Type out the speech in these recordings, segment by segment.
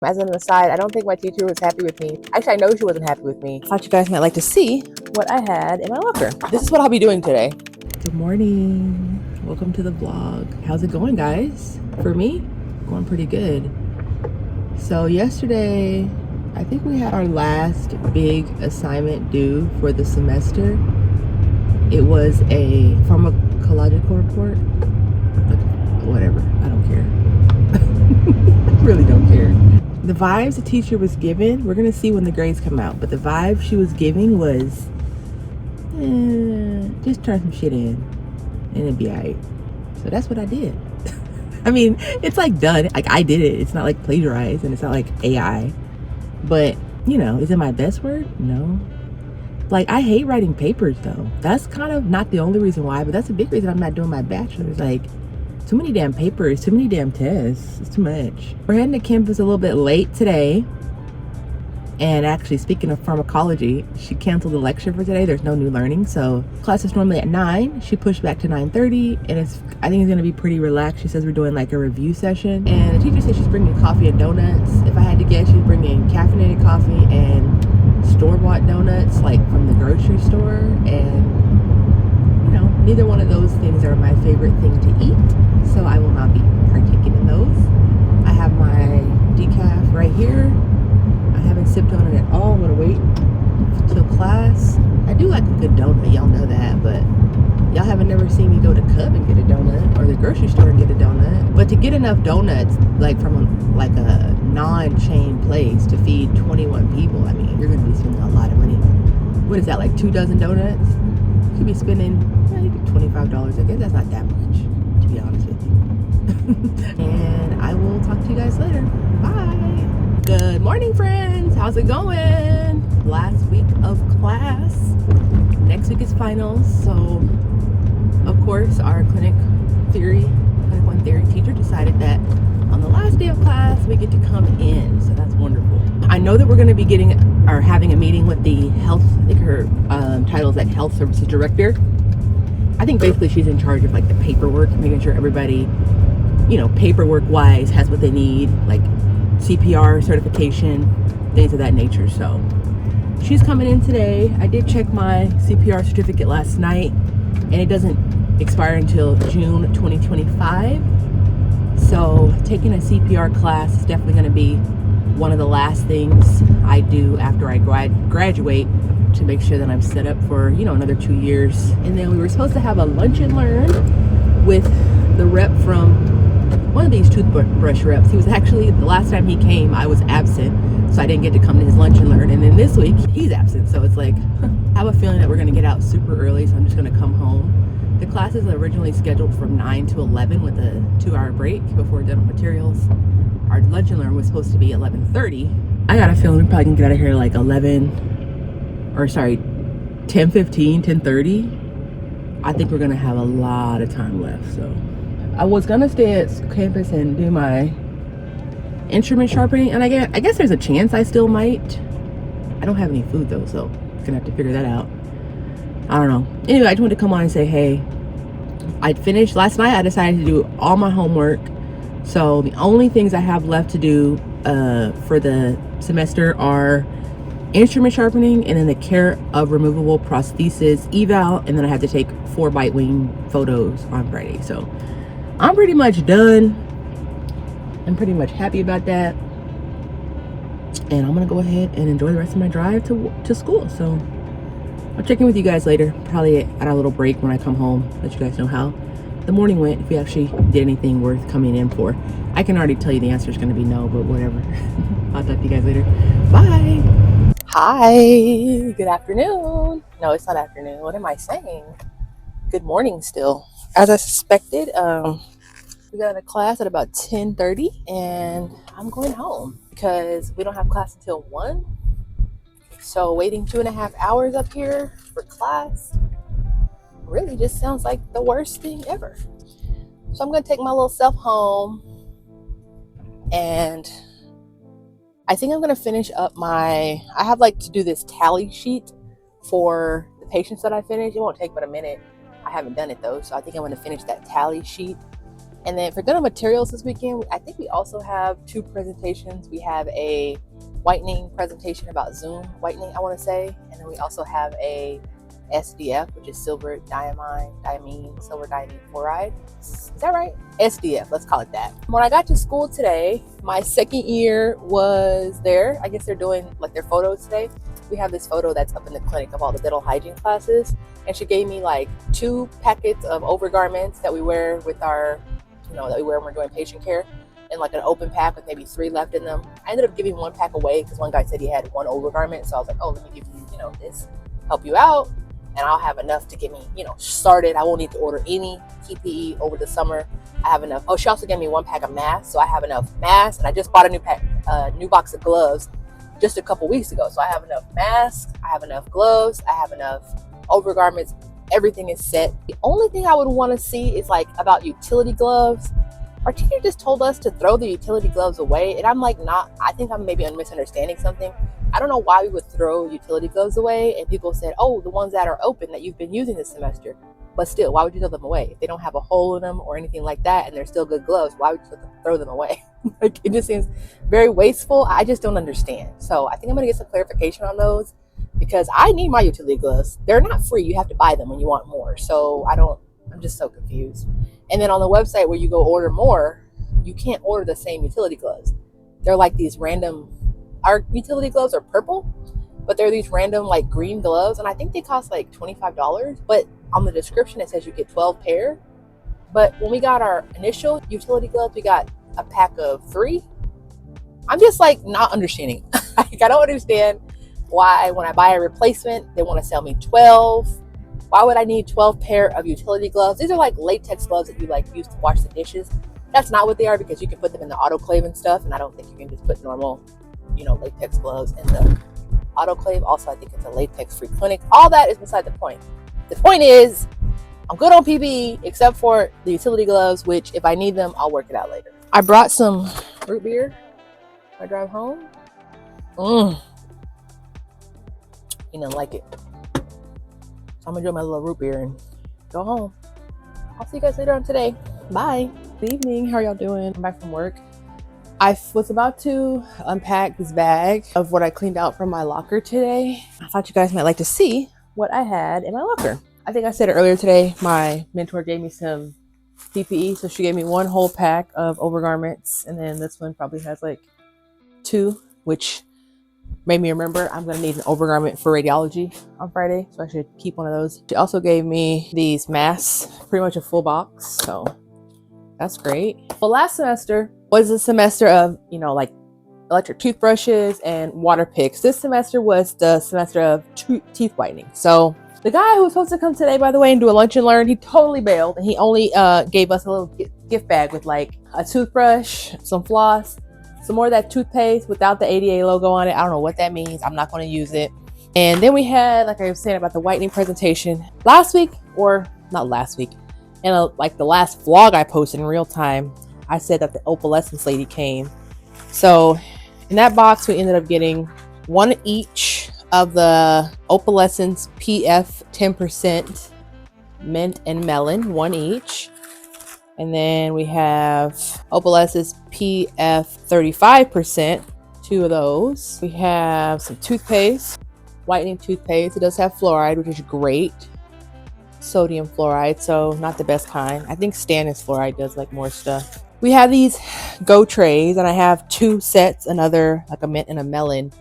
As an aside, I don't think my teacher was happy with me. Actually, I know she wasn't happy with me. I thought you guys might like to see what I had in my locker. This is what I'll be doing today. Good morning. Welcome to the vlog. How's it going, guys? For me, going pretty good. So yesterday, I think we had our last big assignment due for the semester. It was a pharmacological report. Like, whatever, I don't care. I really don't care. The vibes the teacher was giving, we're gonna see when the grades come out, but the vibe she was giving was, just turn some shit in and it'd be alright. So that's what I did. I mean, it's like done, like I did it. It's not like plagiarized and it's not like AI, but you know, is it my best work? No. Like, I hate writing papers though. That's kind of not the only reason why, but that's a big reason I'm not doing my bachelor's. Like, too many damn papers, too many damn tests. It's too much. We're heading to campus a little bit late today. And actually, speaking of pharmacology, she canceled the lecture for today. There's no new learning. So class is normally at 9. She pushed back to 9:30. And I think it's going to be pretty relaxed. She says we're doing like a review session. And the teacher said she's bringing coffee and donuts. If I had to guess, she's bringing caffeinated coffee and store-bought donuts, like from the grocery store. And neither one of those things are my favorite thing to eat, so I will not be partaking in those. I have my decaf right here. I haven't sipped on it at all. I'm gonna wait till class. I do like a good donut, y'all know that, but y'all haven't never seen me go to Cub and get a donut, or the grocery store and get a donut. But to get enough donuts, like from a non-chain place to feed 21 people, I mean, you're gonna be spending a lot of money. What is that, like 2 dozen donuts? You could be spending $25. I guess that's not that much, to be honest with you. And I will talk to you guys later. Bye. Good morning, friends. How's it going? Last week of class. Next week is finals. So, of course, our Clinic 1 theory teacher decided that on the last day of class, we get to come in. So that's wonderful. I know that we're going to be having a meeting with the health, I think her title is like Health Services Director. I think basically she's in charge of like the paperwork, making sure everybody, paperwork wise has what they need, like CPR certification, things of that nature. So she's coming in today. I did check my CPR certificate last night and it doesn't expire until June 2025. So taking a CPR class is definitely going to be one of the last things I do after I graduate, to make sure that I'm set up for, another 2 years. And then we were supposed to have a lunch and learn with the rep from one of these toothbrush reps. He was actually, the last time he came, I was absent, so I didn't get to come to his lunch and learn. And then this week, he's absent, so it's like, I have a feeling that we're gonna get out super early, so I'm just gonna come home. The class is originally scheduled from 9 to 11 with a 2-hour break before dental materials. Our lunch and learn was supposed to be 11:30. I got a feeling we probably can get out of here like 10:15, 10:30. I think we're gonna have a lot of time left. So I was gonna stay at campus and do my instrument sharpening, and I guess there's a chance I still might. I don't have any food though, so I'm gonna have to figure that out. I don't know. Anyway, I just wanted to come on and say, hey, I'd finished last night. I decided to do all my homework, so the only things I have left to do for the semester are instrument sharpening and then the care of removable prosthesis eval, and then I have to take 4 bite wing photos on Friday. So I'm pretty much done. I'm pretty much happy about that, and I'm gonna go ahead and enjoy the rest of my drive to school. So I'll check in with you guys later, probably at our little break when I come home, let you guys know how the morning went, if we actually did anything worth coming in for. I can already tell you the answer is going to be no, but whatever. I'll talk to you guys later. Bye. Hi, good afternoon. No, it's not afternoon. What am I saying? Good morning still. As I suspected, we got out of class at about 10:30, and I'm going home because we don't have class until 1. So waiting 2.5 hours up here for class really just sounds like the worst thing ever. So I'm going to take my little self home, and I think I'm going to finish up I have to do this tally sheet for the patients that I finish. It won't take but a minute. I haven't done it though, so I think I'm going to finish that tally sheet And then for dental materials this weekend, I think we also have 2 presentations. We have a whitening presentation about Zoom whitening, I want to say. And then we also have a SDF, which is silver silver diamine fluoride. Is that right? SDF, let's call it that. When I got to school today, my second year was there. I guess they're doing like their photos today. We have this photo that's up in the clinic of all the dental hygiene classes. And she gave me like 2 packets of overgarments that we wear with our, that we wear when we're doing patient care, and like an open pack with maybe 3 left in them. I ended up giving 1 pack away because one guy said he had 1 overgarment. So I was like, oh, let me give you, this, help you out. And I'll have enough to get me, started. I won't need to order any PPE over the summer. I have enough. Oh, she also gave me 1 pack of masks. So I have enough masks. And I just bought a new box of gloves just a couple weeks ago. So I have enough masks. I have enough gloves. I have enough overgarments. Everything is set. The only thing I would want to see is like about utility gloves. Our teacher just told us to throw the utility gloves away. And I'm like, I think I'm maybe misunderstanding something. I don't know why we would throw utility gloves away. And people said, oh, the ones that are open that you've been using this semester. But still, why would you throw them away? If they don't have a hole in them or anything like that and they're still good gloves, why would you throw them away? Like, it just seems very wasteful. I just don't understand. So I think I'm going to get some clarification on those because I need my utility gloves. They're not free. You have to buy them when you want more. So I'm just so confused. And then on the website where you go order more, you can't order the same utility gloves. They're like these random, our utility gloves are purple, but they're these random like green gloves. And I think they cost like $25, but on the description, it says you get 12 pair. But when we got our initial utility gloves, we got a pack of 3. I'm just like not understanding. Like, I don't understand why when I buy a replacement, they want to sell me 12. Why would I need 12 pair of utility gloves? These are like latex gloves that you like use to wash the dishes. That's not what they are because you can put them in the autoclave and stuff. And I don't think you can just put normal, latex gloves in the autoclave. Also, I think it's a latex-free clinic. All that is beside the point. The point is, I'm good on PPE except for the utility gloves, which if I need them, I'll work it out later. I brought some root beer when I drive home. You didn't like it. So I'm gonna enjoy my little root beer and go home. I'll see you guys later on today. Bye. Good evening. How are y'all doing? I'm back from work. I was about to unpack this bag of what I cleaned out from my locker today. I thought you guys might like to see what I had in my locker. I think I said it earlier today, my mentor gave me some PPE. So she gave me 1 whole pack of overgarments. And then this one probably has like 2, which made me remember I'm going to need an overgarment for radiology on Friday. So I should keep one of those. She also gave me these masks, pretty much a full box. So that's great. Well, last semester was a semester of, like electric toothbrushes and water picks. This semester was the semester of teeth whitening. So the guy who was supposed to come today, by the way, and do a lunch and learn, he totally bailed. And he only gave us a little gift bag with like a toothbrush, some floss, some more of that toothpaste without the ADA logo on it. I don't know what that means. I'm not going to use it. And then we had, like I was saying about the whitening presentation last week, or not last week, and like the last vlog I posted in real time, I said that the opalescence lady came. So in that box, we ended up getting 1 each of the opalescence PF 10% mint and melon, 1 each. And then we have opalescence PF 35%, 2 of those. We have some toothpaste, whitening toothpaste. It does have fluoride, which is great. Sodium fluoride, so not the best kind. I think Stannis fluoride does like more stuff. We have these go trays, and I have 2 sets, another like a mint and a melon.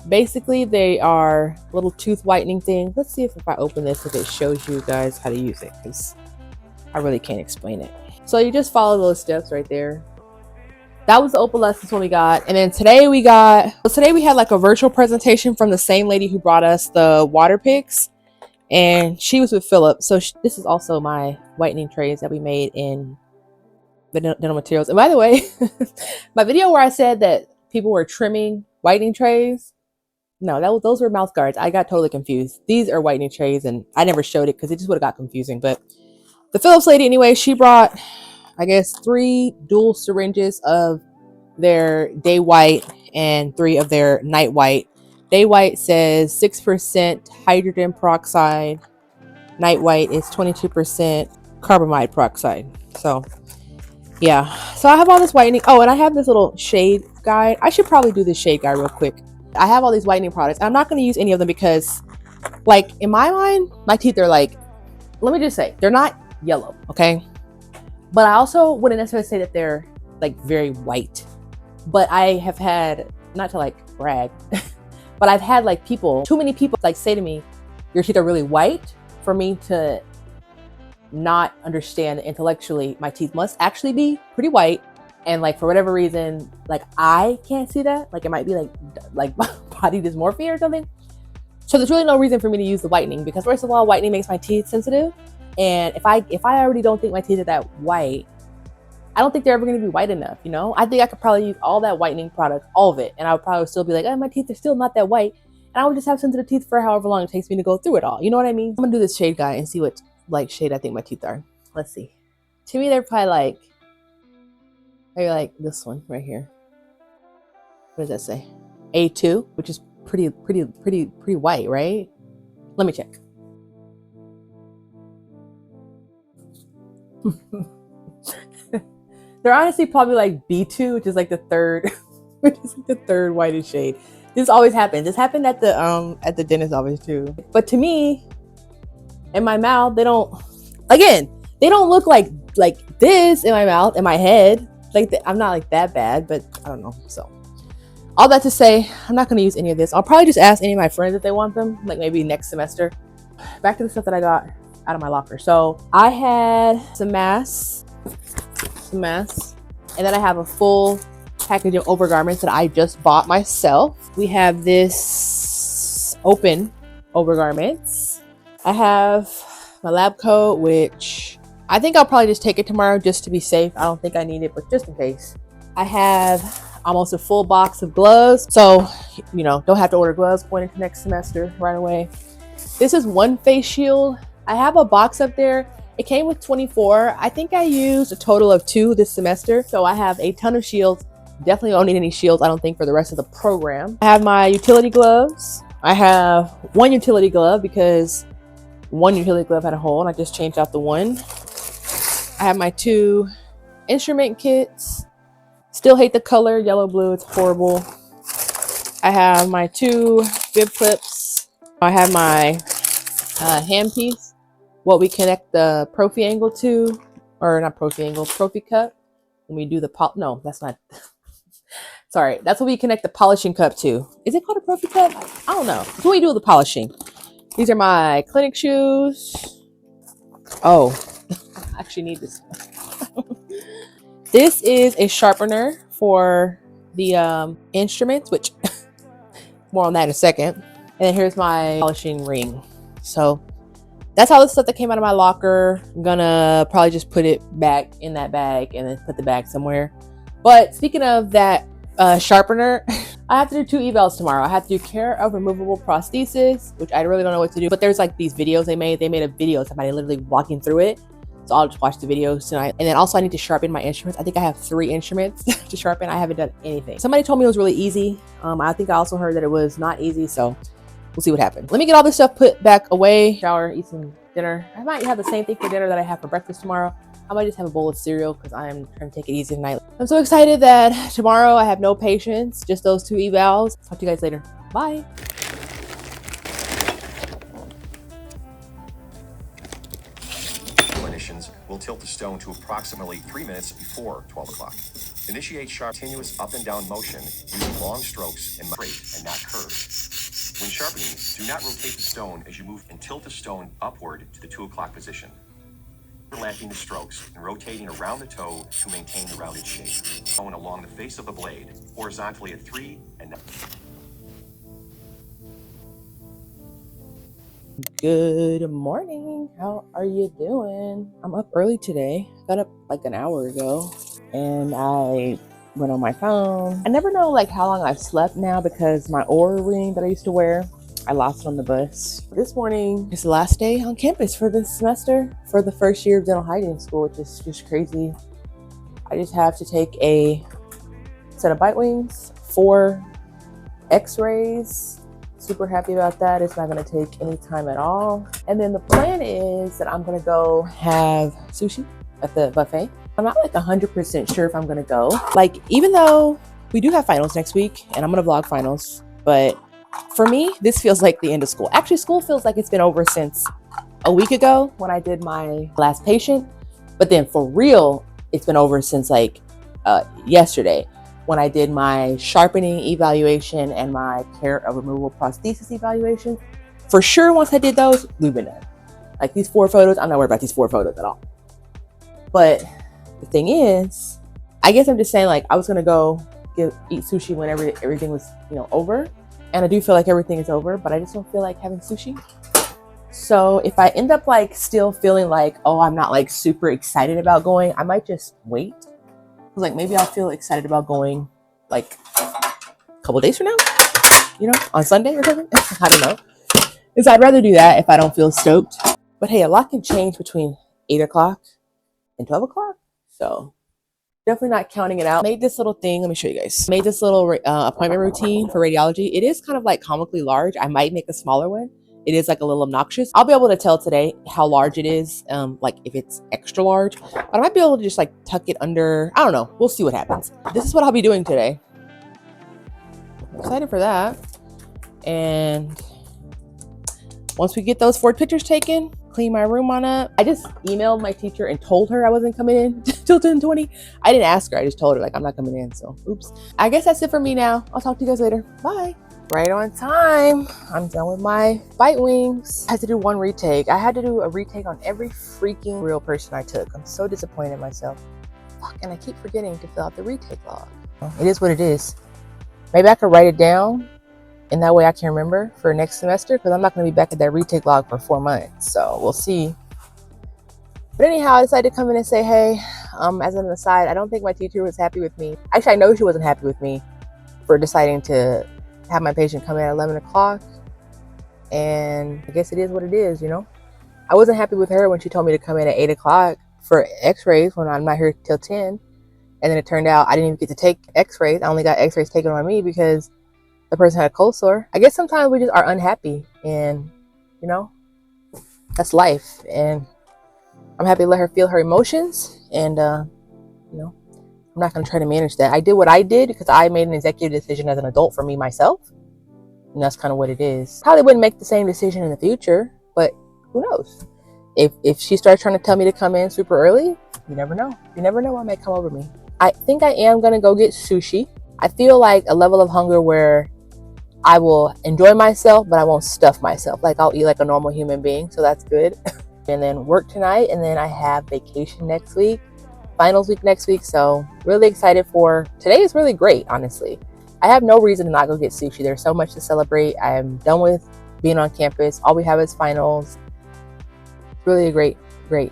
Basically, they are little tooth whitening things. Let's see if I open this, if it shows you guys how to use it, because I really can't explain it. So you just follow those steps right there. That was the opalescence one we got. And then today we had like a virtual presentation from the same lady who brought us the water picks. And she was with Philip. So this is also my whitening trays that we made in the dental materials. And by the way, my video where I said that people were trimming whitening trays, no, those were mouth guards. I got totally confused. These are whitening trays, and I never showed it because it just would have got confusing. But the Phillips lady, anyway, she brought, I guess, 3 dual syringes of their day white and 3 of their night white. Day white says 6% hydrogen peroxide. Night white is 22% carbamide peroxide. So Yeah, so I have all this whitening. Oh, and I have this little shade guide. I should probably do this shade guide real quick. I have all these whitening products. I'm not going to use any of them because, like, in my mind, my teeth are like, let me just say, they're not yellow, okay? But I also wouldn't necessarily say that they're like very white. But I have had, not to like brag, but I've had like too many people like say to me, your teeth are really white, for me to not understand that intellectually my teeth must actually be pretty white. And like for whatever reason, like I can't see that. Like it might be like body dysmorphia or something. So there's really no reason for me to use the whitening, because first of all, whitening makes my teeth sensitive. And if I already don't think my teeth are that white, I don't think they're ever going to be white enough, you know? I think I could probably use all that whitening product, all of it, and I would probably still be like, oh, my teeth are still not that white. And I would just have sensitive teeth for however long it takes me to go through it all. You know what I mean? I'm going to do this shade guy and see what like shade I think my teeth are. Let's see. To me, they're probably like, maybe like this one right here. What does that say? A2, which is pretty white, right? Let me check. They're honestly probably like B2, which is like the third, which is like the third whitest shade. This always happens. This happened at the dentist office too. But to me, in my mouth, they don't look like this in my mouth, in my head. Like I'm not like that bad, but I don't know. So all that to say, I'm not going to use any of this. I'll probably just ask any of my friends if they want them, like maybe next semester. Back to the stuff that I got out of my locker. So I had some masks, and then I have a full package of overgarments that I just bought myself. We have this open overgarments. I have my lab coat, which I think I'll probably just take it tomorrow just to be safe. I don't think I need it, but just in case. I have almost a full box of gloves, so you know, don't have to order gloves going into next semester right away. This is one face shield. I have a box up there. It came with 24. I think I used a total of 2 this semester. So I have a ton of shields. Definitely don't need any shields, I don't think, for the rest of the program. I have my utility gloves. I have one utility glove because one utility glove had a hole and I just changed out the one. I have my 2 instrument kits. Still hate the color, yellow, blue, it's horrible. I have my 2 bib clips. I have my handpiece, what we connect the prophy angle to, or not prophy angle, prophy cup. When we do the no, that's not. Sorry, that's what we connect the polishing cup to. Is it called a prophy cup? I don't know. It's what we do the polishing. These are my clinic shoes. Oh, I actually need this. This is a sharpener for the instruments, which more on that in a second. And then here's my polishing ring. So that's all the stuff that came out of my locker. I'm gonna probably just put it back in that bag and then put the bag somewhere. But speaking of that sharpener, I have to do 2 evals tomorrow. I have to do care of removable prosthesis, which I really don't know what to do. But there's like these videos they made. They made a video of somebody literally walking through it. So I'll just watch the videos tonight. And then also I need to sharpen my instruments. I think I have 3 instruments to sharpen. I haven't done anything. Somebody told me it was really easy. I think I also heard that it was not easy. So we'll see what happens. Let me get all this stuff put back away, shower, eat some dinner. I might have the same thing for dinner that I have for breakfast tomorrow. I might just have a bowl of cereal because I am trying to take it easy tonight. I'm so excited that tomorrow I have no patients, just those 2 evals. Talk to you guys later. Bye. Clinicians will tilt the stone to approximately 3 minutes before 12 o'clock. Initiate sharp, continuous up and down motion using long strokes and straight and not curved. When sharpening, do not rotate the stone as you move and tilt the stone upward to the 2 o'clock position. Overlapping the strokes and rotating around the toe to maintain the rounded shape. Stone along the face of the blade, horizontally at 3 and 9. Good morning. How are you doing? I'm up early today. Got up like an hour ago and I went on my phone. I never know like how long I've slept now because my Oura ring that I used to wear, I lost it on the bus. This morning is the last day on campus for this semester for the first year of dental hygiene school, which is just crazy. I just have to take a set of bite wings, 4 x-rays. Super happy about that. It's not going to take any time at all. And then the plan is that I'm going to go have sushi at the buffet. I'm not like 100% sure if I'm gonna go. Like, even though we do have finals next week and I'm gonna vlog finals, but for me, this feels like the end of school. Actually, school feels like it's been over since a week ago when I did my last patient. But then for real, it's been over since like yesterday when I did my sharpening evaluation and my care of removable prosthesis evaluation. For sure, once I did those, we've been done. Like these 4 photos, I'm not worried about these 4 photos at all. But the thing is, I guess I'm just saying, like, I was gonna go eat sushi whenever everything was, over. And I do feel like everything is over, but I just don't feel like having sushi. So if I end up like still feeling like, oh, I'm not like super excited about going, I might just wait. Like maybe I'll feel excited about going like a couple days from now, on Sunday or something. I don't know. Because I'd rather do that if I don't feel stoked. But hey, a lot can change between 8 o'clock and 12 o'clock. So definitely not counting it out. Made this little thing. Let me show you guys. Made this little appointment routine for radiology. It is kind of like comically large. I might make a smaller one. It is like a little obnoxious. I'll be able to tell today how large it is, like if it's extra large. But I might be able to just like tuck it under. I don't know. We'll see what happens. This is what I'll be doing today. I'm excited for that. And once we get those 4 pictures taken, clean my room on up. I just emailed my teacher and told her I wasn't coming in till 10:20. I didn't ask her. I just told her like I'm not coming in. So oops. I guess that's it for me now. I'll talk to you guys later. Bye. Right on time. I'm done with my bite wings. I had to do 1 retake. I had to do a retake on every freaking real person I took. I'm so disappointed in myself. Fuck, and I keep forgetting to fill out the retake log. It is what it is. Maybe I could write it down and that way I can remember for next semester because I'm not going to be back at that retake log for 4 months. So we'll see. But anyhow, I decided to come in and say, hey, as an aside, I don't think my teacher was happy with me. Actually, I know she wasn't happy with me for deciding to have my patient come in at 11 o'clock. And I guess it is what it is, I wasn't happy with her when she told me to come in at 8 o'clock for x-rays when I'm not here till 10. And then it turned out I didn't even get to take x-rays. I only got x-rays taken on me because the person had a cold sore. I guess sometimes we just are unhappy and, that's life. And I'm happy to let her feel her emotions. And, I'm not going to try to manage that. I did what I did because I made an executive decision as an adult for me myself. And that's kind of what it is. Probably wouldn't make the same decision in the future, but who knows? If she starts trying to tell me to come in super early, you never know. You never know what may come over me. I think I am going to go get sushi. I feel like a level of hunger where I will enjoy myself, but I won't stuff myself. Like I'll eat like a normal human being. So that's good. And then work tonight. And then I have vacation next week. Finals week next week. So really excited for today. Is really great, honestly. I have no reason to not go get sushi. There's so much to celebrate. I am done with being on campus. All we have is finals. Really a great, really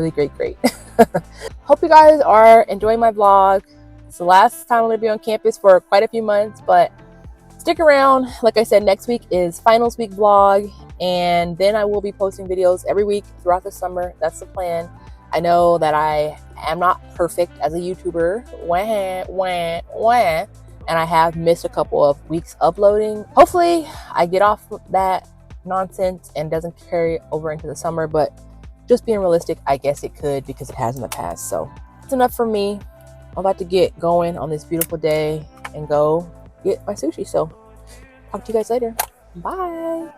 great. Hope you guys are enjoying my vlog. It's the last time I'm going to be on campus for quite a few months, but stick around. Like I said, next week is finals week vlog, and then I will be posting videos every week throughout the summer. That's the plan. I know that I am not perfect as a YouTuber, and I have missed a couple of weeks uploading. Hopefully I get off that nonsense and doesn't carry over into the summer, but just being realistic, I guess it could because it has in the past. So that's enough for me. I'm about to get going on this beautiful day and go get my sushi. So talk to you guys later. Bye.